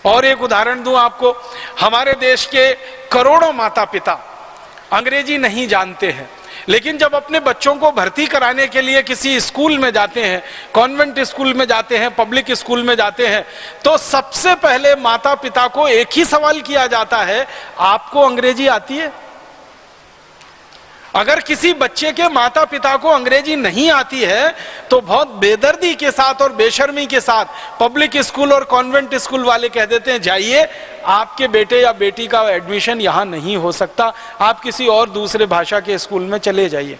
और एक उदाहरण दूं आपको, हमारे देश के करोड़ों माता पिता अंग्रेजी नहीं जानते हैं, लेकिन जब अपने बच्चों को भर्ती कराने के लिए किसी स्कूल में जाते हैं, कॉन्वेंट स्कूल में जाते हैं, पब्लिक स्कूल में जाते हैं, तो सबसे पहले माता पिता को एक ही सवाल किया जाता है, आपको अंग्रेजी आती है? अगर किसी बच्चे के माता पिता को अंग्रेजी नहीं आती है तो बहुत बेदर्दी के साथ और बेशर्मी के साथ पब्लिक स्कूल और कॉन्वेंट स्कूल वाले कह देते हैं, जाइए आपके बेटे या बेटी का एडमिशन यहां नहीं हो सकता, आप किसी और दूसरे भाषा के स्कूल में चले जाइए।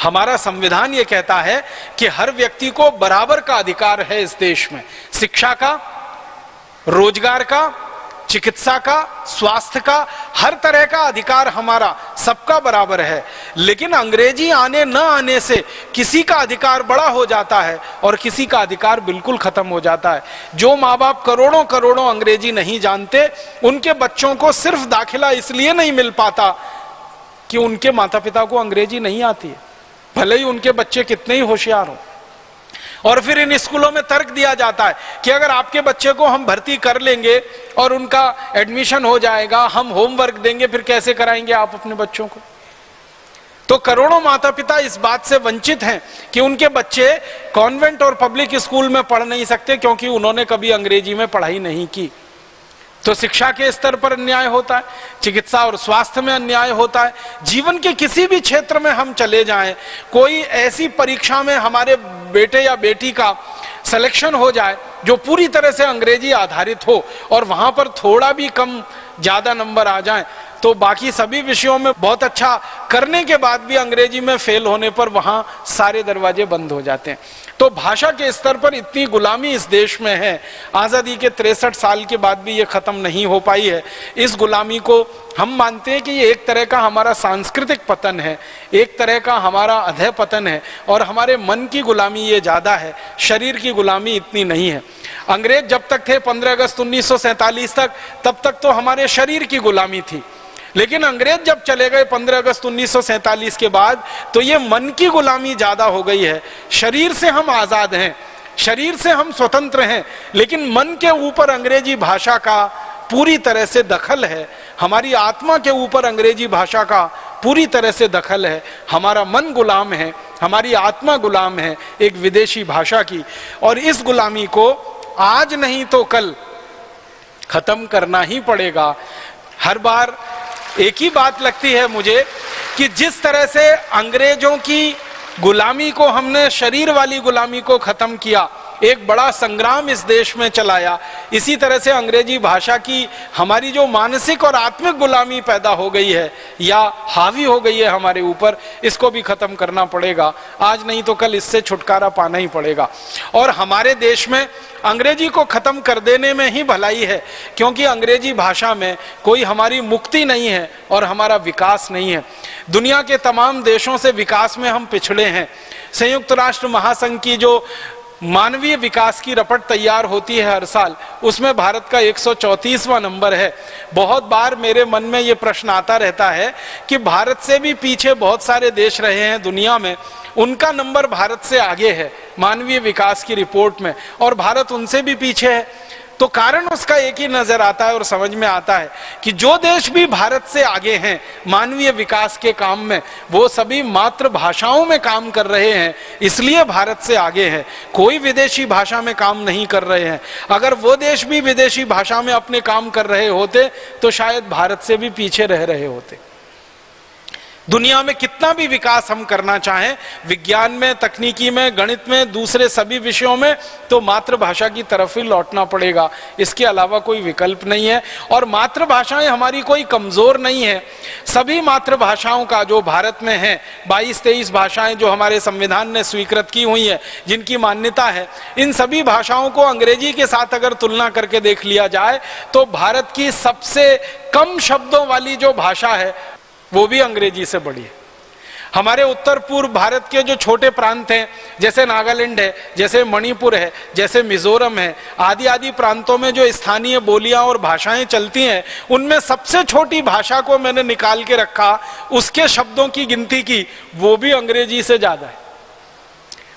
हमारा संविधान ये कहता है कि हर व्यक्ति को बराबर का अधिकार है इस देश में, शिक्षा का, रोजगार का, चिकित्सा का, स्वास्थ्य का, हर तरह का अधिकार हमारा सबका बराबर है। लेकिन अंग्रेजी आने न आने से किसी का अधिकार बड़ा हो जाता है और किसी का अधिकार बिल्कुल खत्म हो जाता है। जो माँ बाप करोड़ों करोड़ों अंग्रेजी नहीं जानते, उनके बच्चों को सिर्फ दाखिला इसलिए नहीं मिल पाता कि उनके माता पिता को अंग्रेजी नहीं आती है, भले ही उनके बच्चे कितने ही होशियार हों। और फिर इन स्कूलों में तर्क दिया जाता है कि अगर आपके बच्चे को हम भर्ती कर लेंगे और उनका एडमिशन हो जाएगा, हम होमवर्क देंगे, फिर कैसे कराएंगे आप अपने बच्चों को? तो करोड़ों माता पिता इस बात से वंचित हैं कि उनके बच्चे कॉन्वेंट और पब्लिक स्कूल में पढ़ नहीं सकते क्योंकि उन्होंने कभी अंग्रेजी में पढ़ाई नहीं की। तो शिक्षा के स्तर पर अन्याय होता है, चिकित्सा और स्वास्थ्य में अन्याय होता है, जीवन के किसी भी क्षेत्र में हम चले जाएं, कोई ऐसी परीक्षा में हमारे बेटे या बेटी का सिलेक्शन हो जाए जो पूरी तरह से अंग्रेजी आधारित हो और वहां पर थोड़ा भी कम ज्यादा नंबर आ जाएं, तो बाकी सभी विषयों में बहुत अच्छा करने के बाद भी अंग्रेजी में फेल होने पर वहां सारे दरवाजे बंद हो जाते हैं। तो भाषा के स्तर पर इतनी गुलामी इस देश में है, आजादी के 63 साल के बाद भी ये खत्म नहीं हो पाई है। इस गुलामी को हम मानते हैं कि ये एक तरह का हमारा सांस्कृतिक पतन है, एक तरह का हमारा अधः पतन है, और हमारे मन की गुलामी ये ज्यादा है, शरीर की गुलामी इतनी नहीं है। अंग्रेज जब तक थे 15 अगस्त 1947 तक, तब तक तो हमारे शरीर की गुलामी थी, लेकिन अंग्रेज जब चले गए 15 अगस्त 1947 के बाद, तो ये मन की गुलामी ज्यादा हो गई है। शरीर से हम आजाद हैं, शरीर से हम स्वतंत्र हैं, लेकिन मन के ऊपर अंग्रेजी भाषा का पूरी तरह से दखल है, हमारी आत्मा के ऊपर अंग्रेजी भाषा का पूरी तरह से दखल है। हमारा मन गुलाम है, हमारी आत्मा गुलाम है एक विदेशी भाषा की, और इस गुलामी को आज नहीं तो कल खत्म करना ही पड़ेगा। हर बार एक ही बात लगती है मुझे कि जिस तरह से अंग्रेजों की गुलामी को हमने, शरीर वाली गुलामी को खत्म किया, एक बड़ा संग्राम इस देश में चलाया, इसी तरह से अंग्रेजी भाषा की हमारी जो मानसिक और आत्मिक गुलामी पैदा हो गई है या हावी हो गई है हमारे ऊपर, इसको भी खत्म करना पड़ेगा। आज नहीं तो कल इससे छुटकारा पाना ही पड़ेगा। और हमारे देश में अंग्रेजी को खत्म कर देने में ही भलाई है, क्योंकि अंग्रेजी भाषा में कोई हमारी मुक्ति नहीं है और हमारा विकास नहीं है। दुनिया के तमाम देशों से विकास में हम पिछड़े हैं। संयुक्त राष्ट्र महासंघ की जो मानवीय विकास की रपट तैयार होती है हर साल, उसमें भारत का 134वां नंबर है। बहुत बार मेरे मन में ये प्रश्न आता रहता है कि भारत से भी पीछे बहुत सारे देश रहे हैं दुनिया में, उनका नंबर भारत से आगे है मानवीय विकास की रिपोर्ट में, और भारत उनसे भी पीछे है। तो कारण उसका एक ही नजर आता है और समझ में आता है कि जो देश भी भारत से आगे हैं मानवीय विकास के काम में, वो सभी मातृभाषाओं में काम कर रहे हैं, इसलिए भारत से आगे हैं। कोई विदेशी भाषा में काम नहीं कर रहे हैं। अगर वो देश भी विदेशी भाषा में अपने काम कर रहे होते तो शायद भारत से भी पीछे रह रहे होते। दुनिया में कितना भी विकास हम करना चाहें, विज्ञान में, तकनीकी में, गणित में, दूसरे सभी विषयों में, तो मातृभाषा की तरफ ही लौटना पड़ेगा, इसके अलावा कोई विकल्प नहीं है। और मातृभाषाएं हमारी कोई कमजोर नहीं है। सभी मातृभाषाओं का जो भारत में है, 22-23 भाषाएं जो हमारे संविधान ने स्वीकृत की हुई है, जिनकी मान्यता है, इन सभी भाषाओं को अंग्रेजी के साथ अगर तुलना करके देख लिया जाए तो भारत की सबसे कम शब्दों वाली जो भाषा है वो भी अंग्रेजी से बड़ी है। हमारे उत्तर पूर्व भारत के जो छोटे प्रांत हैं, जैसे नागालैंड है, जैसे मणिपुर है, जैसे मिजोरम है, आदि आदि प्रांतों में जो स्थानीय बोलियां और भाषाएं चलती हैं, उनमें सबसे छोटी भाषा को मैंने निकाल के रखा, उसके शब्दों की गिनती की, वो भी अंग्रेजी से ज्यादा है।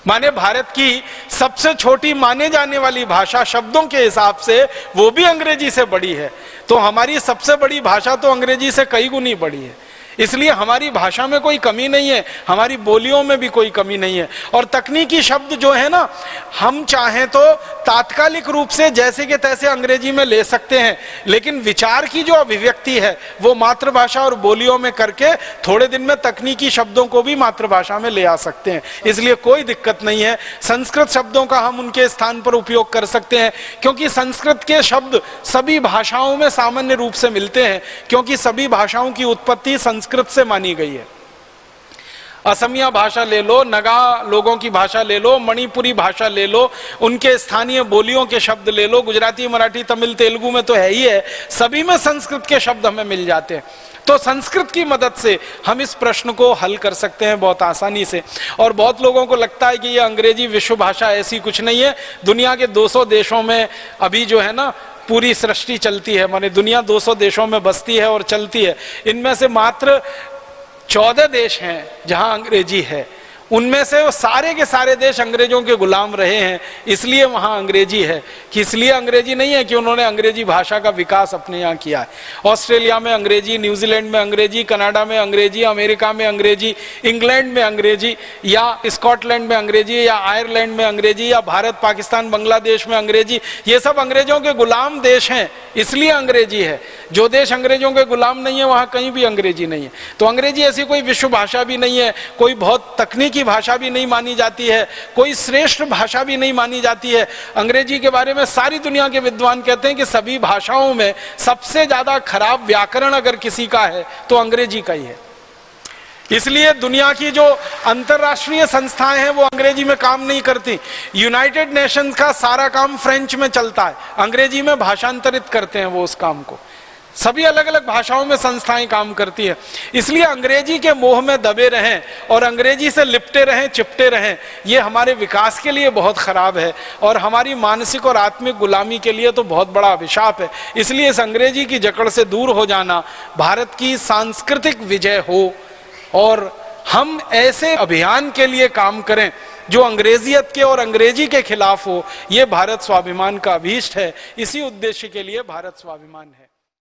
माने भारत की सबसे छोटी माने जाने वाली भाषा शब्दों के हिसाब से वो भी अंग्रेजी से बड़ी है, तो हमारी सबसे बड़ी भाषा तो अंग्रेजी से कई गुनी बड़ी है। इसलिए हमारी भाषा में कोई कमी नहीं है, हमारी बोलियों में भी कोई कमी नहीं है। और तकनीकी शब्द जो है ना, हम चाहें तो तात्कालिक रूप से जैसे कि तैसे अंग्रेजी में ले सकते हैं, लेकिन विचार की जो अभिव्यक्ति है वो मातृभाषा और बोलियों में करके थोड़े दिन में तकनीकी शब्दों को भी मातृभाषा में ले आ सकते हैं। इसलिए कोई दिक्कत नहीं है। संस्कृत शब्दों का हम उनके स्थान पर उपयोग कर सकते हैं, क्योंकि संस्कृत के शब्द सभी भाषाओं में सामान्य रूप से मिलते हैं, क्योंकि सभी भाषाओं की उत्पत्ति संस्कृत से मानी गई है। असमिया भाषा ले लो, नगा लोगों की भाषा ले लो, मणिपुरी भाषा ले लो, उनके स्थानीय बोलियों के शब्द ले लो, गुजराती, मराठी, तमिल, तेलुगु में तो है ही है, सभी में संस्कृत के शब्द हमें मिल जाते हैं। तो संस्कृत की मदद से हम इस प्रश्न को हल कर सकते हैं बहुत आसानी से। और बहुत लोगों को लगता है कि ये अंग्रेजी विश्व भाषा, ऐसी कुछ नहीं है। दुनिया के 200 देशों में अभी जो है ना पूरी सृष्टि चलती है, माने दुनिया 200 देशों में बसती है और चलती है। इनमें से मात्र 14 देश हैं जहां अंग्रेजी है। उनमें से वो सारे के सारे देश अंग्रेजों के गुलाम रहे हैं, इसलिए वहां अंग्रेजी है। कि इसलिए अंग्रेजी नहीं है कि उन्होंने अंग्रेजी भाषा का विकास अपने यहाँ किया है। ऑस्ट्रेलिया में अंग्रेजी, न्यूजीलैंड में अंग्रेजी, कनाडा में अंग्रेजी, अमेरिका में अंग्रेजी, इंग्लैंड में अंग्रेजी, या स्कॉटलैंड में अंग्रेजी, या आयरलैंड में अंग्रेजी, या भारत, पाकिस्तान, बांग्लादेश में अंग्रेजी। ये सब अंग्रेजों के गुलाम देश हैं, इसलिए अंग्रेजी है। जो देश अंग्रेजों के गुलाम नहीं है वहां कहीं भी अंग्रेजी नहीं है। तो अंग्रेजी ऐसी कोई विश्व भाषा भी नहीं है, कोई बहुत तकनीकी भाषा भी नहीं मानी जाती है, कोई श्रेष्ठ भाषा भी नहीं मानी जाती है। अंग्रेजी के बारे में सारी दुनिया के विद्वान कहते हैं कि सभी भाषाओं में सबसे ज्यादा खराब व्याकरण अगर किसी का है तो अंग्रेजी का ही है। इसलिए दुनिया की जो अंतरराष्ट्रीय संस्थाएं हैं वो अंग्रेजी में काम नहीं करती। यूनाइटेड नेशंस का सारा काम फ्रेंच में चलता है, अंग्रेजी में भाषांतरित करते हैं वो उस काम को। सभी अलग अलग भाषाओं में संस्थाएं काम करती है। इसलिए अंग्रेजी के मोह में दबे रहें और अंग्रेजी से लिपटे रहें, चिपटे रहें, ये हमारे विकास के लिए बहुत खराब है और हमारी मानसिक और आत्मिक गुलामी के लिए तो बहुत बड़ा अभिशाप है। इसलिए इस अंग्रेजी की जकड़ से दूर हो जाना भारत की सांस्कृतिक विजय हो और हम ऐसे अभियान के लिए काम करें जो अंग्रेजियत के और अंग्रेजी के खिलाफ हो। ये भारत स्वाभिमान का अभीष्ट है। इसी उद्देश्य के लिए भारत स्वाभिमान है।